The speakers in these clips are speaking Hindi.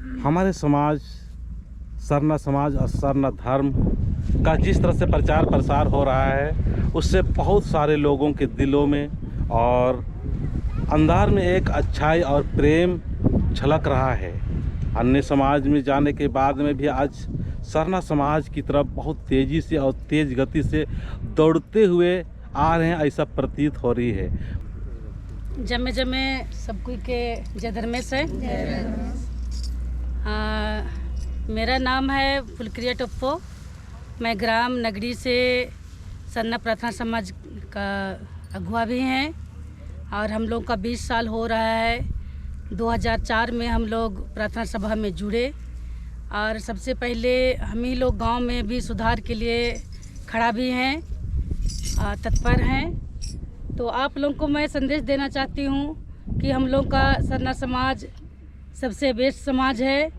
हमारे समाज सरना समाज और सरना धर्म का जिस तरह से प्रचार प्रसार हो रहा है उससे बहुत सारे लोगों के दिलों में और अंदर में एक अच्छाई और प्रेम झलक रहा है। अन्य समाज में जाने के बाद में भी आज सरना समाज की तरफ बहुत तेज़ी से और तेज़ गति से दौड़ते हुए आ रहे हैं, ऐसा प्रतीत हो रही है। जमे जमे सब कोई के जय धर्मेश है। मेरा नाम है फुलक्रिया टप्पो। मैं ग्राम नगरी से सरना प्रार्थना समाज का अगुवा भी हैं और हम लोग का 20 साल हो रहा है। 2004 में हम लोग प्रार्थना सभा में जुड़े और सबसे पहले हम ही लोग गांव में भी सुधार के लिए खड़ा भी हैं, तत्पर हैं। तो आप लोगों को मैं संदेश देना चाहती हूँ कि हम लोग का सरना समाज सबसे बेस्ट समाज है।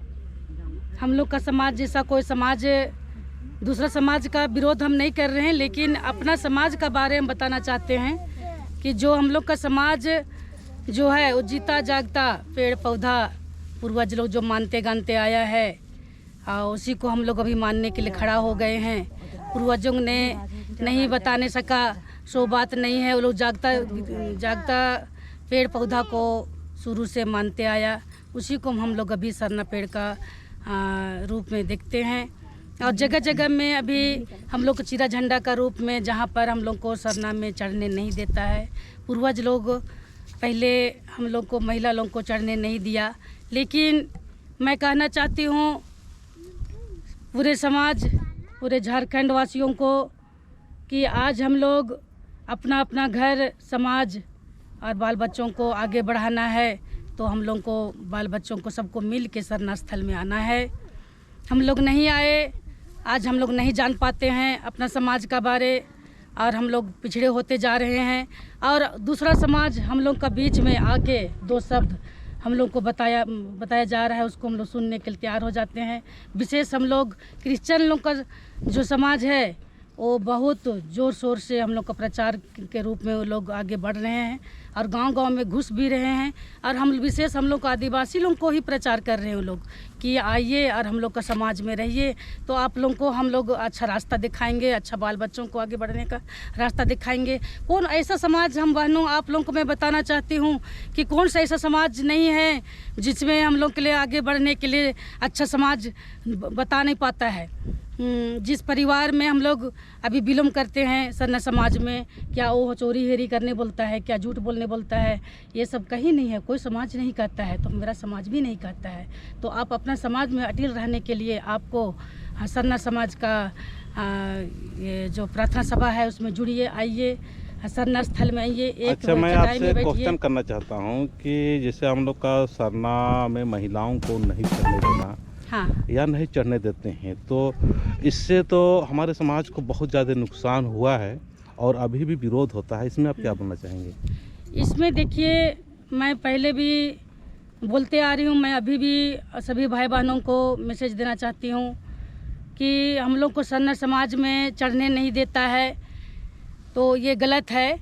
हम लोग का समाज जैसा कोई समाज दूसरा समाज का विरोध हम नहीं कर रहे हैं, लेकिन अपना समाज का बारे में बताना चाहते हैं कि जो हम लोग का समाज जो है वो जीता जागता पेड़ पौधा पूर्वज लोग जो मानते गानते आया है और उसी को हम लोग अभी मानने के लिए खड़ा हो गए हैं। पूर्वजों ने नहीं बताने सका सो बात नहीं है। वो लोग जागता पेड़ पौधा को शुरू से मानते आया, उसी को हम लोग अभी सरना पेड़ का रूप में देखते हैं। और जगह जगह में अभी हम लोग चिरा झंडा का रूप में जहाँ पर हम लोग को सरना में चढ़ने नहीं देता है। पूर्वज लोग पहले हम लोग को महिला लोग को चढ़ने नहीं दिया, लेकिन मैं कहना चाहती हूँ पूरे समाज पूरे झारखंड वासियों को कि आज हम लोग अपना अपना घर समाज और बाल बच्चों को आगे बढ़ाना है। तो हम लोग को बाल बच्चों को सबको मिल के सरना स्थल में आना है। हम लोग नहीं आए, आज हम लोग नहीं जान पाते हैं अपना समाज का बारे और हम लोग पिछड़े होते जा रहे हैं। और दूसरा समाज हम लोग का बीच में आके दो शब्द हम लोग को बताया जा रहा है, उसको हम लोग सुनने के लिए तैयार हो जाते हैं। विशेष हम लोग क्रिश्चियन लोग का जो समाज है वो बहुत ज़ोर शोर से हम लोग का प्रचार के रूप में वो लोग आगे बढ़ रहे हैं और गांव-गांव में घुस भी रहे हैं। और हम विशेष हम लोग को आदिवासी लोग को ही प्रचार कर रहे हैं वो लोग कि आइए और हम लोग का समाज में रहिए। तो आप लोगों को हम लोग अच्छा रास्ता दिखाएंगे, अच्छा बाल बच्चों को आगे बढ़ने का रास्ता दिखाएंगे। कौन ऐसा समाज हम बहनों आप लोगों को मैं बताना चाहती हूँ कि कौन सा ऐसा समाज नहीं है जिसमें हम लोग के लिए आगे बढ़ने के लिए अच्छा समाज बता नहीं पाता है। जिस परिवार में हम लोग अभी बिलोंग करते हैं सरना समाज में, क्या वो चोरी हेरी करने बोलता है, क्या झूठ बोलने बोलता है, ये सब कहीं नहीं है। कोई समाज नहीं कहता है, तो मेरा समाज भी नहीं कहता है। तो आप अपना समाज में अटिल रहने के लिए आपको सरना समाज का ये जो प्रार्थना सभा है उसमें जुड़िए, आइए सरना स्थल में आइए। अच्छा, मैं आपसे क्वेश्चन करना चाहता हूँ कि जैसे हम लोग का सरना में महिलाओं को नहीं चढ़ने देना, हाँ, या नहीं चढ़ने देते हैं, तो इससे तो हमारे समाज को बहुत ज़्यादा नुकसान हुआ है और अभी भी विरोध होता है। इसमें आप क्या बोलना चाहेंगे? इसमें देखिए, मैं पहले भी बोलते आ रही हूँ, मैं अभी भी सभी भाई बहनों को मैसेज देना चाहती हूँ कि हम लोग को सरना समाज में चढ़ने नहीं देता है, तो ये गलत है।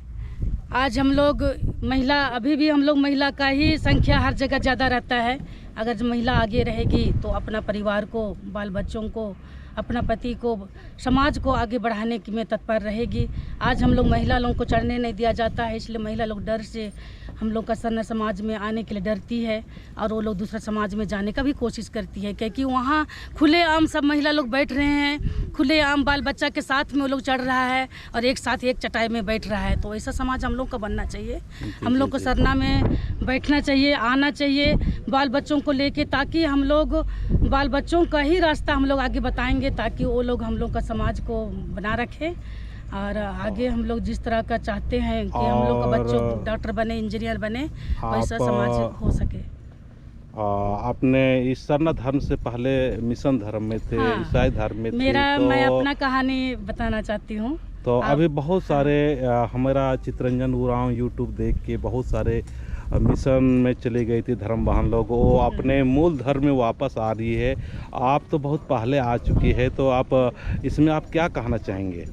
आज हम लोग महिला, अभी भी हम लोग महिला का ही संख्या हर जगह ज़्यादा रहता है। अगर जो महिला आगे रहेगी तो अपना परिवार को, बाल बच्चों को, अपना पति को, समाज को आगे बढ़ाने की में तत्पर रहेगी। आज हम लोग महिला लोगों को चढ़ने नहीं दिया जाता है, इसलिए महिला लोग डर से हम लोग का सरना समाज में आने के लिए डरती है और वो लोग दूसरा समाज में जाने का भी कोशिश करती है, क्योंकि वहाँ खुलेआम सब महिला लोग बैठ रहे हैं, खुलेआम बाल बच्चा के साथ में वो लोग चढ़ रहा है और एक साथ एक चटाई में बैठ रहा है। तो ऐसा समाज हम लोग का बनना चाहिए। हम लोग को सरना में बैठना चाहिए, आना चाहिए बाल बच्चों को लेके, ताकि हम लोग बाल बच्चों का ही रास्ता हम लोग आगे बताएंगे, ताकि वो लोग हम लोग का समाज को बना रखें और आगे हम लोग जिस तरह का चाहते हैं कि हम लोग का बच्चों डॉक्टर बने, इंजीनियर बने, वैसा समाज हो सके। आपने इस सरना धर्म से पहले मिशन धर्म में थे, हाँ, ईसाई धर्म में थे, तो मैं अपना कहानी बताना चाहती हूँ। तो अभी बहुत सारे हमारा चितरंजन उरांव यूट्यूब देख के बहुत सारे मिशन में चली गई थी धर्म बहन लोग, वो अपने मूल धर्म में वापस आ रही है। आप तो बहुत पहले आ चुकी है, तो आप इसमें आप क्या कहना चाहेंगे?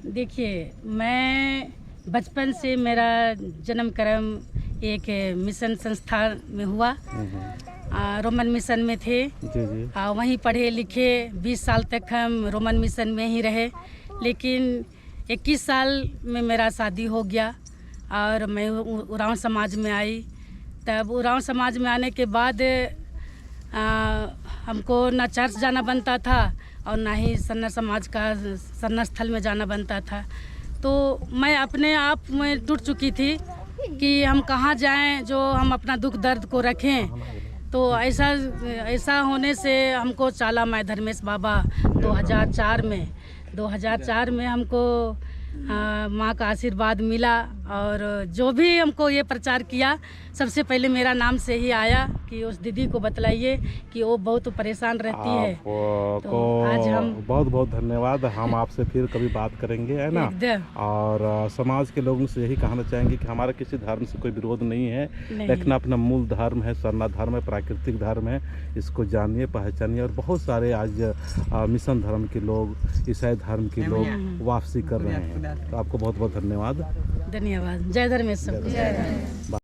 देखिए, मैं बचपन से मेरा जन्म कर्म एक मिशन संस्था में हुआ, रोमन मिशन में थे। जी जी। वहीं पढ़े लिखे 20 साल तक हम रोमन मिशन में ही रहे, लेकिन 21 साल में मेरा शादी हो गया और मैं उरांव समाज में आई। तब उरांव समाज में आने के बाद हमको ना चर्च जाना बनता था और ना ही सन्ना समाज का सन्ना स्थल में जाना बनता था। तो मैं अपने आप में टूट चुकी थी कि हम कहाँ जाएं जो हम अपना दुख दर्द को रखें। तो ऐसा होने से हमको चाला माई धर्मेश बाबा 2004 में हमको माँ का आशीर्वाद मिला और जो भी हमको ये प्रचार किया सबसे पहले मेरा नाम से ही आया कि उस दीदी को बतलाइए कि वो बहुत परेशान रहती है। तो आज हम बहुत बहुत धन्यवाद। हम आपसे फिर कभी बात करेंगे, है ना। और समाज के लोगों से यही कहना चाहेंगे कि हमारा किसी धर्म से कोई विरोध नहीं है, लेकिन अपना मूल धर्म है, सरना धर्म है, प्राकृतिक धर्म है, इसको जानिए पहचानिए। और बहुत सारे आज मिशन धर्म के लोग, ईसाई धर्म के लोग वापसी कर रहे हैं। तो आपको बहुत बहुत धन्यवाद। जय धर्मेश।